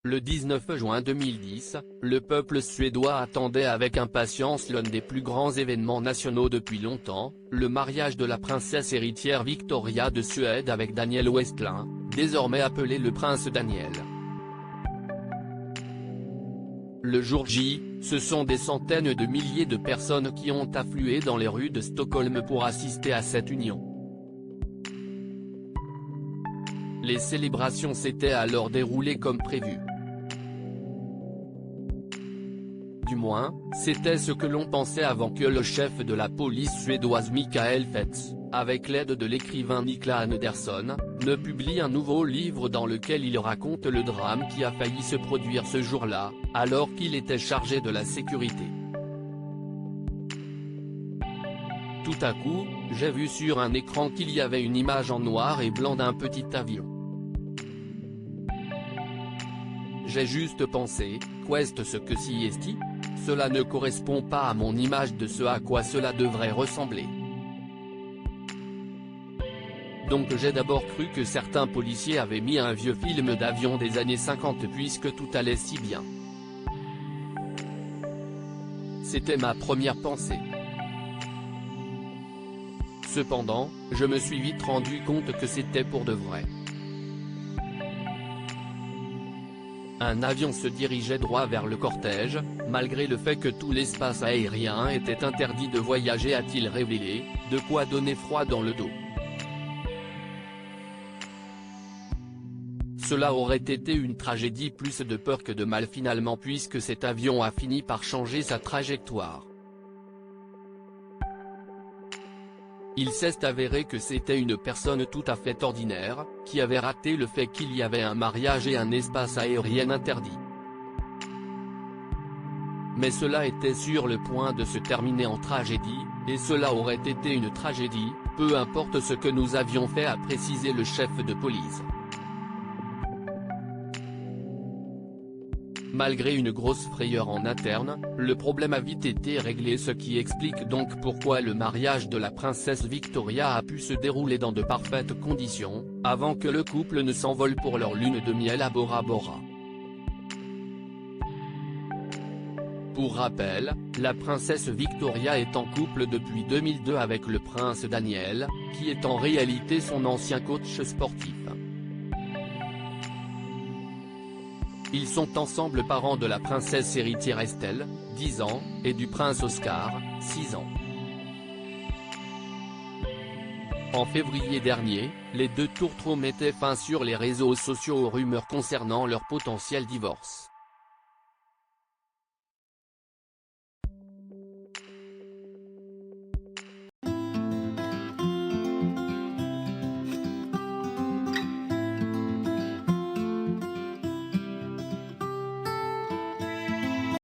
Le 19 juin 2010, le peuple suédois attendait avec impatience l'un des plus grands événements nationaux depuis longtemps, le mariage de la princesse héritière Victoria de Suède avec Daniel Westlund, désormais appelé le prince Daniel. Le jour J, ce sont des centaines de milliers de personnes qui ont afflué dans les rues de Stockholm pour assister à cette union. Les célébrations s'étaient alors déroulées comme prévu. Du moins, c'était ce que l'on pensait avant que le chef de la police suédoise Mikael Fetz, avec l'aide de l'écrivain Niklas Andersson, ne publie un nouveau livre dans lequel il raconte le drame qui a failli se produire ce jour-là, alors qu'il était chargé de la sécurité. Tout à coup, j'ai vu sur un écran qu'il y avait une image en noir et blanc d'un petit avion. J'ai juste pensé, qu'est-ce que si esti ? Cela ne correspond pas à mon image de ce à quoi cela devrait ressembler. Donc j'ai d'abord cru que certains policiers avaient mis un vieux film d'avion des années 50 puisque tout allait si bien. C'était ma première pensée. Cependant, je me suis vite rendu compte que c'était pour de vrai. Un avion se dirigeait droit vers le cortège, malgré le fait que tout l'espace aérien était interdit de voyager, a-t-il révélé, de quoi donner froid dans le dos. Cela aurait été une tragédie plus de peur que de mal finalement puisque cet avion a fini par changer sa trajectoire. Il s'est avéré que c'était une personne tout à fait ordinaire, qui avait raté le fait qu'il y avait un mariage et un espace aérien interdit. Mais cela était sur le point de se terminer en tragédie, et cela aurait été une tragédie, peu importe ce que nous avions fait, a précisé le chef de police. Malgré une grosse frayeur en interne, le problème a vite été réglé, ce qui explique donc pourquoi le mariage de la princesse Victoria a pu se dérouler dans de parfaites conditions, avant que le couple ne s'envole pour leur lune de miel à Bora Bora. Pour rappel, la princesse Victoria est en couple depuis 2002 avec le prince Daniel, qui est en réalité son ancien coach sportif. Ils sont ensemble parents de la princesse héritière Estelle, 10 ans, et du prince Oscar, 6 ans. En février dernier, les deux tourtereaux mettaient fin sur les réseaux sociaux aux rumeurs concernant leur potentiel divorce.